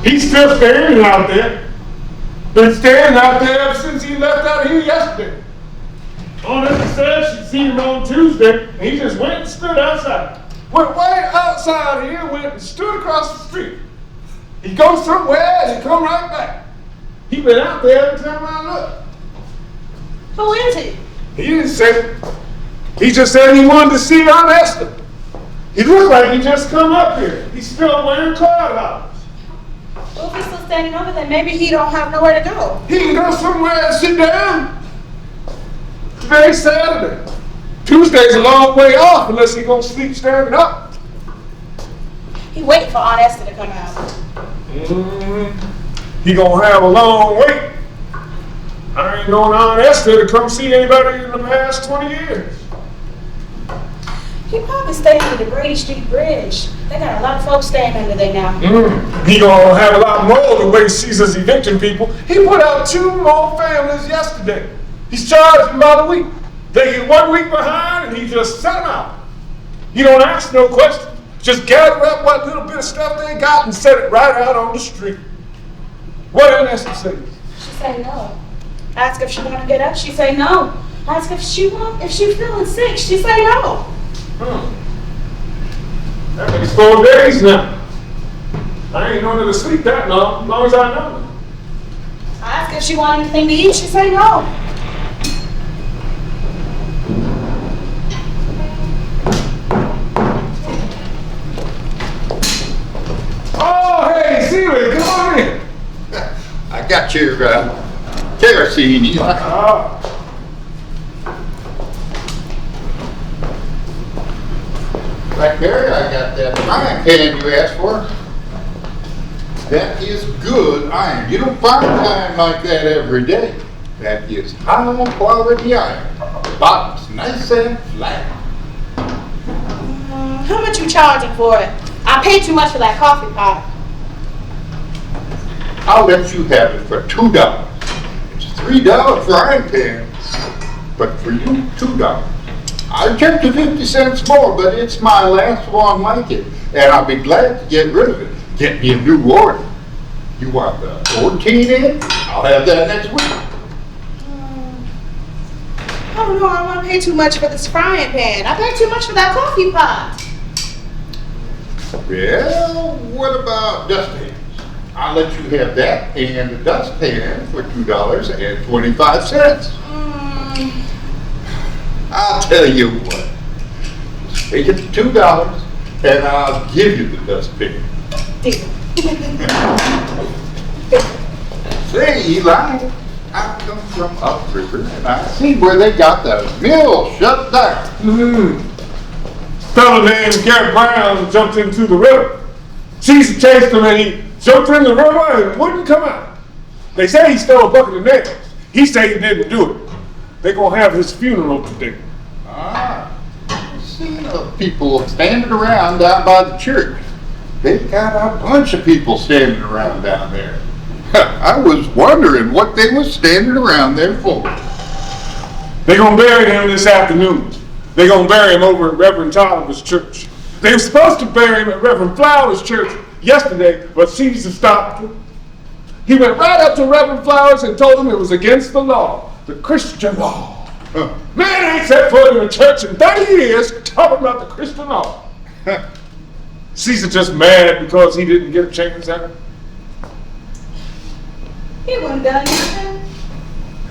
He's still standing out there. Been standing out there ever since he left out of here yesterday. Honestly said she'd seen him on Tuesday, and he just went and stood outside. Went way outside here, went and stood across the street. He goes somewhere and he come right back. He been out there every time I look. Who is he? He didn't say it. He just said he wanted to see Aunt Esther. He looked like he just come up here. He's still wearing clothes. Well, if he's still standing over there, maybe he don't have nowhere to go. He can go somewhere and sit down. Today's Saturday. Tuesday's a long way off unless he's gonna sleep standing up. He waiting for Aunt Esther to come out. He gonna have a long wait. I ain't known Aunt Esther to come see anybody in the past 20 years. He probably staying under the Brady Street Bridge. They got a lot of folks staying under there now. He gonna have a lot more the way Caesar's evicting people. He put out 2 more families yesterday. He's charged them by the week. They get 1 week behind and he just set them out. He don't ask no questions. Just gather up what little bit of stuff they got and set it right out on the street. What did Esther say? She say no. Ask if she want to get up, she say no. Ask if she feeling sick, she say no. That makes 4 days now. I ain't known her to sleep that long, as long as I know her. I ask if she want anything to eat, she say no. Oh, hey, Celia, come on in. I got your kerosene, Eli. Right there, I got that frying pan you asked for. That is good iron. You don't find iron like that every day. That is high quality iron. The bottom's nice and flat. How much you charging for it? I paid too much for that coffee pot. I'll let you have it for $2. It's $3 frying pan, but for you, $2. I'll charge you 50 cents more, but it's my last one like it, and I'll be glad to get rid of it. Get me a new order. You want the 14 in? I'll have that next week. I don't know, I want to pay too much for this frying pan. I paid too much for that coffee pot. Well, what about dustpans? I'll let you have that and the dustpan for $2.25. I'll tell you what. Take it to $2 and I'll give you the dustpan. Say, Eli, I come from upriver and I see where they got the mill shut down. Fellow named Garrett Brown jumped into the river. Caesar chased him and he jumped in the river and wouldn't come out. They say he stole a bucket of nails. He said he didn't do it. They're going to have his funeral today. I've seen people standing around down by the church. They've got a bunch of people standing around down there. I was wondering what they were standing around there for. They're going to bury him this afternoon. They're going to bury him over at Reverend Tolliver's church. They were supposed to bury him at Reverend Flower's church yesterday, but Caesar stopped him. He went right up to Reverend Flowers and told him it was against the law, the Christian law. Man ain't set foot in a church in 30 years talking about the Christian law. Caesar just mad because he didn't get a chance at him. He wouldn't done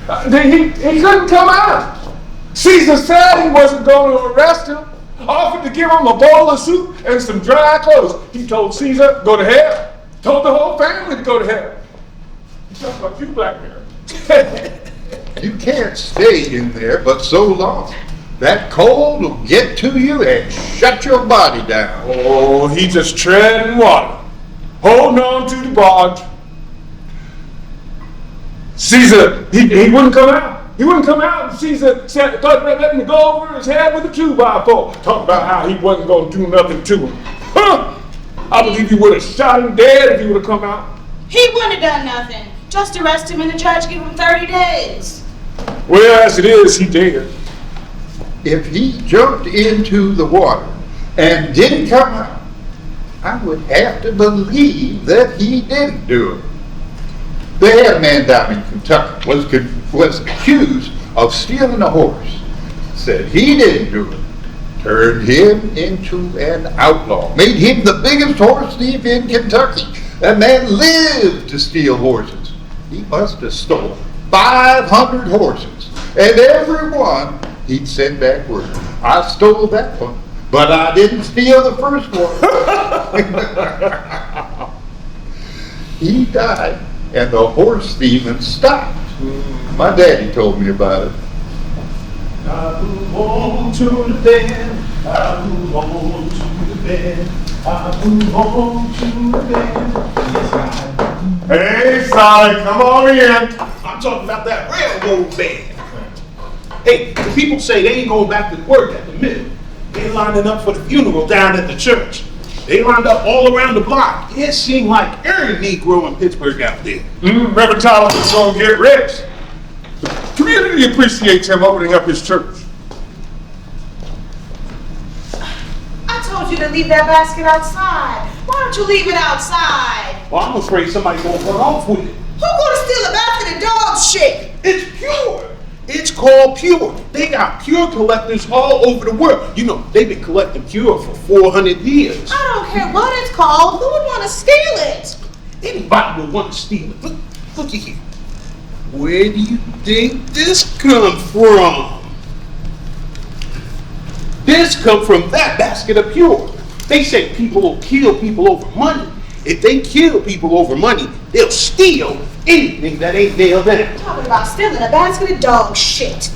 nothing. He couldn't come out. Caesar said he wasn't going to arrest him. Offered to give him a bowl of soup and some dry clothes. He told Caesar, go to hell. Told the whole family to go to hell. He's talking about you, Black Mary. You can't stay in there but so long. That cold will get to you and shut your body down. Oh, he just treading water, holding on to the barge. Caesar, he wouldn't come out. He wouldn't come out, and Caesar said, let him go over his head with a 2x4. Talking about how he wasn't going to do nothing to him. Huh? I believe he would have shot him dead if he would have come out. He wouldn't have done nothing. Just arrest him and the judge give him 30 days. Well, as it is, he did. If he jumped into the water and didn't come out, I would have to believe that he didn't do it. They had a man down in Kentucky was accused of stealing a horse. Said he didn't do it. Turned him into an outlaw. Made him the biggest horse thief in Kentucky. That man lived to steal horses. He must have stolen 500 horses. And every one he'd send back word. I stole that one, but I didn't steal the first one. He died, and the horse thieving stopped. My daddy told me about it. I move on to the bed. I move on to the bed. I move on to the bed. Yes, I do. Hey, Sally, come on in. I'm talking about that railroad bed. Hey, the people say they ain't going back to work at the mill. They're lining up for the funeral down at the church. They lined up all around the block. It seemed like every Negro in Pittsburgh out there. Reverend Tyler is going to get rich. The community appreciates him opening up his church. I told you to leave that basket outside. Why don't you leave it outside? Well, I'm afraid somebody's going to run off with it. Who gonna steal a basket of dog shit? It's pure. It's called pure. They got pure collectors all over the world. You know, they've been collecting pure for 400 years. I don't care what it's called. Who would want to steal it? Anybody would want to steal it. Look at here. Where do you think this come from? This come from that basket of pure. They say people will kill people over money. If they kill people over money, they'll steal anything that ain't nailed down. Talking about stealing a basket of dog shit.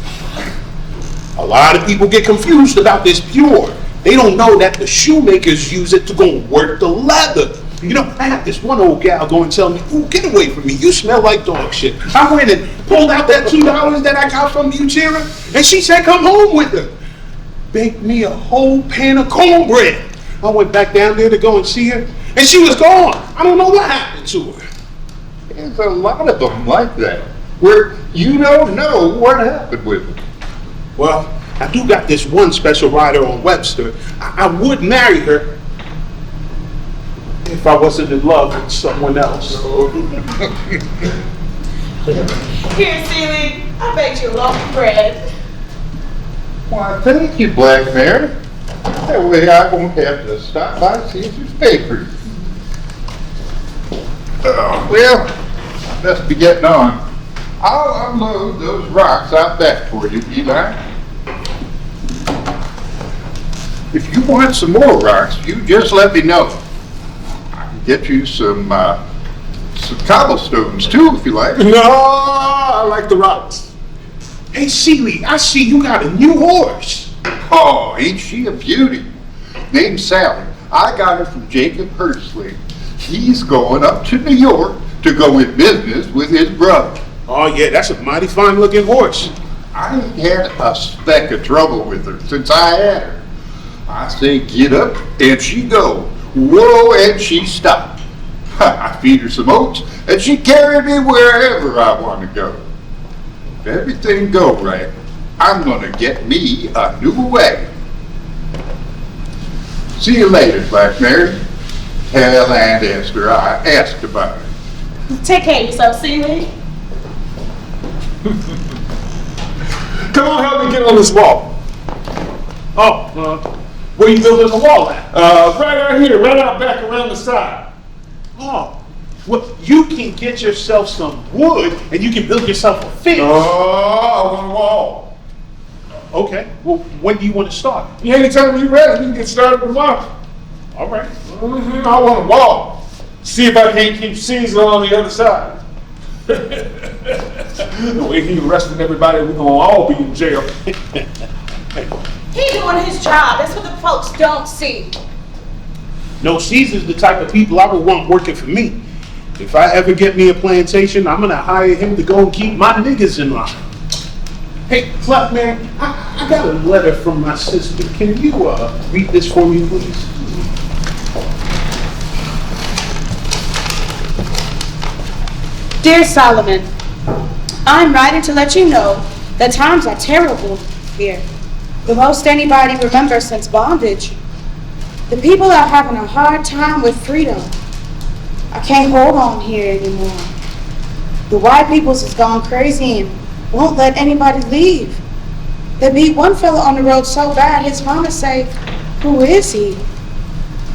A lot of people get confused about this pure. They don't know that the shoemakers use it to go work the leather. You know, I had this one old gal go and tell me, "Ooh, get away from me, you smell like dog shit." I went and pulled out that $2 that I got from you, Tira, and she said come home with her. Baked me a whole pan of cornbread. I went back down there to go and see her, and she was gone. I don't know what happened to her. There's a lot of them like that, where you don't know what happened with them. Well, I do got this one special rider on Webster. I would marry her if I wasn't in love with someone else. Here, Celie, I baked you a loaf of bread. Why, thank you, Black Mary. That way I won't have to stop by and see if there's papers. Well, I best be getting on. I'll unload those rocks out back for you, Eli. If you want some more rocks, you just let me know. I can get you some cobblestones too, if you like. No, I like the rocks. Hey, Celie, I see you got a new horse. Oh, ain't she a beauty? Named Sally. I got her from Jacob Hursley. He's going up to New York to go in business with his brother. Oh, yeah, that's a mighty fine-looking horse. I ain't had a speck of trouble with her since I had her. I say get up, and she go. Whoa, and she stop. I feed her some oats, and she carry me wherever I want to go. If everything go right, I'm gonna get me a new wagon. See you later, Black Mary. Tell Aunt Esther I asked about her. Take care of yourself, Celie. Come on, help me get on this wall. Oh, where you building the wall at? Right out here, right out back around the side. Oh, well, you can get yourself some wood and you can build yourself a fence. Oh, I want a wall. Okay, well, when do you want to start? Anytime you're ready, we can get started tomorrow. All right. I want a wall. See if I can't keep Caesar on the other side. The way he arrested everybody, we're gonna all be in jail. He doing his job. That's what the folks don't see. No, Caesar's the type of people I would want working for me. If I ever get me a plantation, I'm gonna hire him to go and keep my niggas in line. Hey, Black man, I got a letter from my sister. Can you read this for me, please? Dear Solomon, I'm writing to let you know that times are terrible here. The most anybody remembers since bondage. The people are having a hard time with freedom. I can't hold on here anymore. The white peoples has gone crazy and won't let anybody leave. They beat one fella on the road so bad, his mama say, who is he?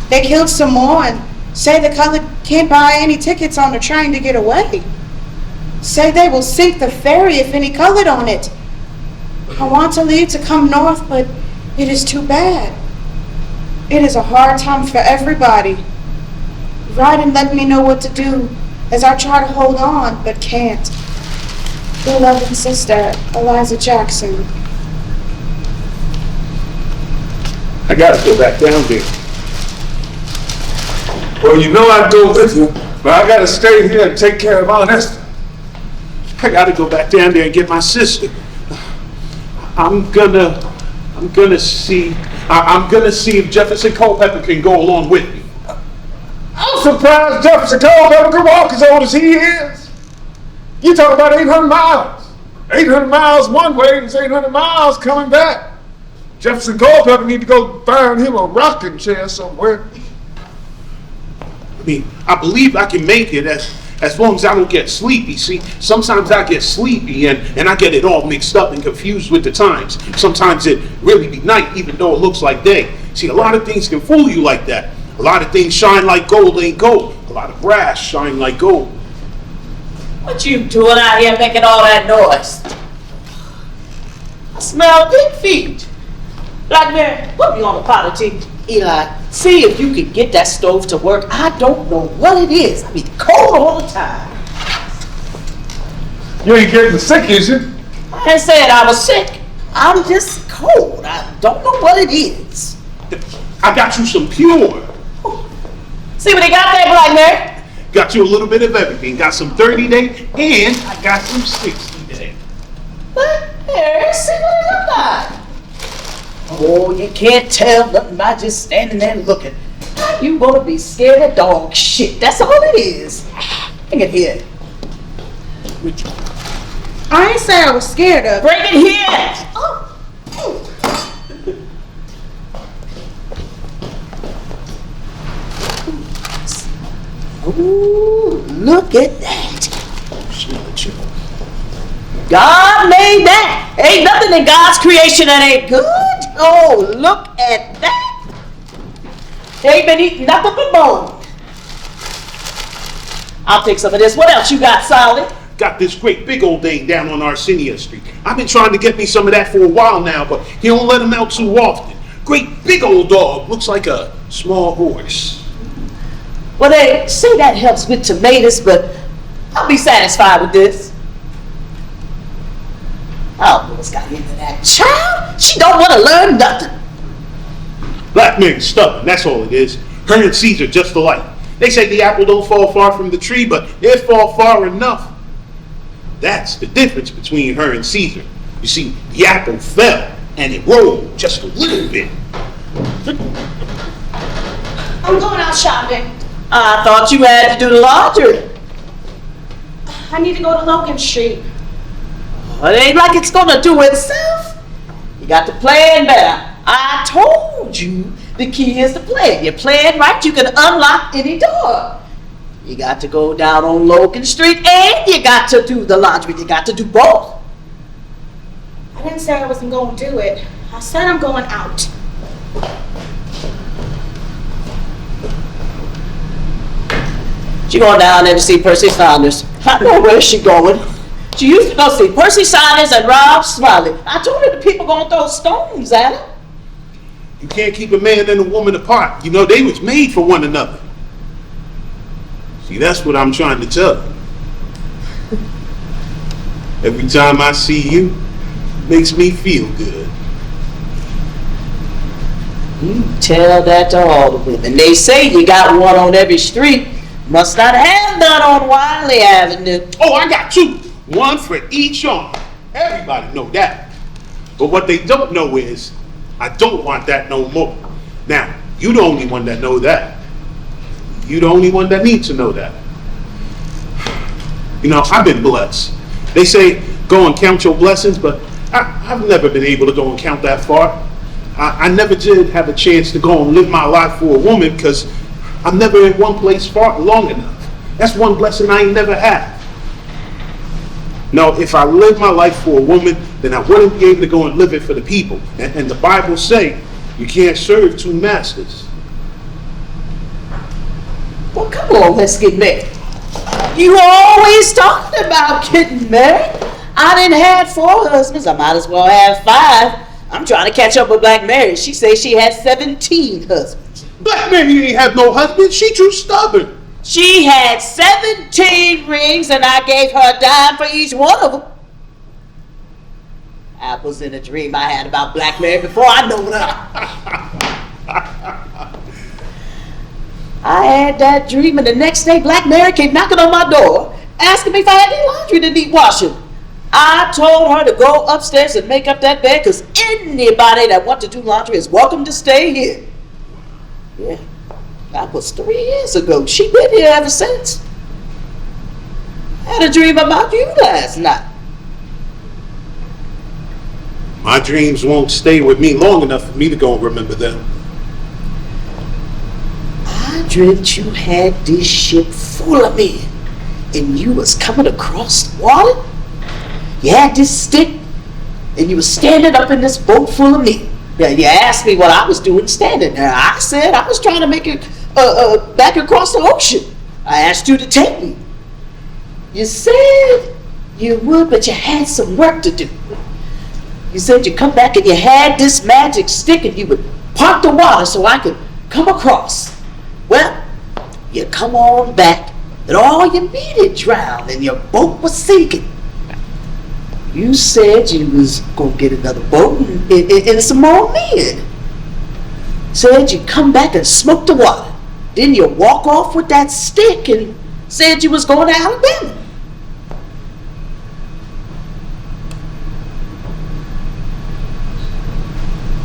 They killed some more and say the colored can't buy any tickets on the train to get away. Say they will sink the ferry if any colored on it. I want to leave to come north, but it is too bad. It is a hard time for everybody. Wright and let me know what to do as I try to hold on, but can't. Your loving sister, Eliza Jackson. I gotta go back down there. Well, you know I'd go with you, but I gotta stay here and take care of Aunt Esther. I gotta go back down there and get my sister. I'm gonna see if Jefferson Culpepper can go along with me. I'm surprised Jefferson Culpepper can walk as old as he is. You talk about 800 miles. 800 miles one way and 800 miles coming back. Jefferson Culpepper need to go find him a rocking chair somewhere. I mean, I believe I can make it as long as I don't get sleepy. See, sometimes I get sleepy and I get it all mixed up and confused with the times. Sometimes it really be night even though it looks like day. See, a lot of things can fool you like that. A lot of things shine like gold ain't gold. A lot of brass shine like gold. What you doing out here making all that noise? I smell pig feet. Black Mary, put me on a pot of tea. Eli, see if you can get that stove to work. I don't know what it is. I mean, cold all the time. You ain't getting sick, is you? I ain't saying I was sick. I'm just cold. I don't know what it is. I got you some pure. See what they got there, Black Mary? Got you a little bit of everything. Got some 30-day and I got some 60-day. Black Mary, see what it look like. Oh, you can't tell nothing by just standing there looking. You gonna be scared of dog shit. That's all it is. Bring it here. I ain't say I was scared of it. Bring it here. Oh. Ooh, look at that. God made that. Ain't nothing in God's creation that ain't good. Oh, look at that. They ain't been eating nothing but bone. I'll take some of this. What else you got, Solid? Got this great big old thing down on Arsenio Street. I've been trying to get me some of that for a while now, but he don't let him out too often. Great big old dog. Looks like a small horse. Well, they say that helps with tomatoes, but I'll be satisfied with this. Oh, what's got into that child? She don't want to learn nothing. Black man's stubborn, that's all it is. Her and Caesar just alike. They say the apple don't fall far from the tree, but it fall far enough. That's the difference between her and Caesar. You see, the apple fell and it rolled just a little bit. I'm going out shopping. I thought you had to do the laundry. I need to go to Logan Street. Well, it ain't like it's gonna do itself. You got to plan better. I told you the key is to plan. You plan right, you can unlock any door. You got to go down on Logan Street and you got to do the laundry. You got to do both. I didn't say I wasn't going to do it. I said I'm going out. She going down there to see Percy Saunders. I know where she going. She used to go see Percy Saunders and Rob Smiley. I told her the people gonna throw stones at her. You can't keep a man and a woman apart. You know, they was made for one another. See, that's what I'm trying to tell you. Every time I see you, it makes me feel good. You tell that to all the women. They say you got one on every street. Must not have none on Wylie Avenue. Oh, I got two. One for each arm. Everybody know that. But what they don't know is, I don't want that no more. Now, you the only one that know that. You the only one that needs to know that. You know, I've been blessed. They say, go and count your blessings, but I've never been able to go and count that far. I never did have a chance to go and live my life for a woman because I'm never in one place for long enough. That's one blessing I ain't never had. No, if I lived my life for a woman, then I wouldn't be able to go and live it for the people. And the Bible say you can't serve two masters. Well, come on, let's get married. You always talking about getting married. I done had 4 husbands. I might as well have 5. I'm trying to catch up with Black Mary. She says she had 17 husbands. Black Mary ain't have no husband. She too stubborn. She had 17 rings and I gave her a dime for each one of them. That was in a dream I had about Black Mary before I knew her. I had that dream and the next day Black Mary came knocking on my door asking me if I had any laundry that need washing. I told her to go upstairs and make up that bed because anybody that wants to do laundry is welcome to stay here. Yeah, that was 3 years ago. She been here ever since. I had a dream about you last night. My dreams won't stay with me long enough for me to go and remember them. I dreamt you had this ship full of men and you was coming across the water. You had this stick and you was standing up in this boat full of men. Now, you asked me what I was doing standing there. I said I was trying to make it back across the ocean. I asked you to take me. You said you would, but you had some work to do. You said you'd come back and you had this magic stick and you would part the water so I could come across. Well, you come on back and all your men had drowned and your boat was sinking. You said you was gonna get another boat and some more men. Said you'd come back and smoke the water. Then you walk off with that stick and said you was going to Alabama.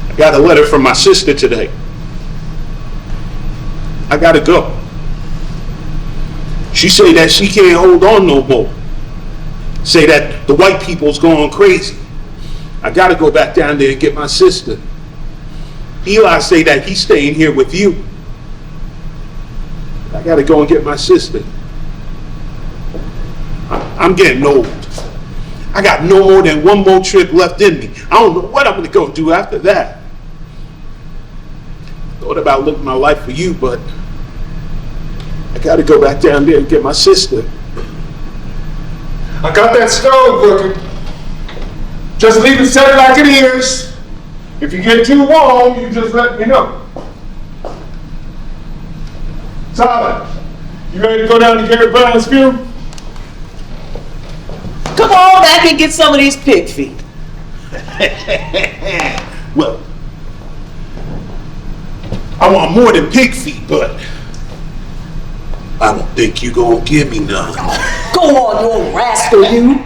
I got a letter from my sister today. I gotta go. She say that she can't hold on no more. Say that the white people's going crazy. I gotta go back down there and get my sister. Eli say that he's staying here with you. I gotta go and get my sister. I'm getting old. I got no more than one more trip left in me. I don't know what I'm gonna go do after that. Thought about living my life for you, but I gotta go back down there and get my sister. I got that stove cooking. Just leave it set like it is. If you get too warm, you just let me know. Todd, you ready to go down to Gary Brown's funeral? Come on back and get some of these pig feet. Well, I want more than pig feet, but I don't think you gonna give me none. Go on, you old rascal, you.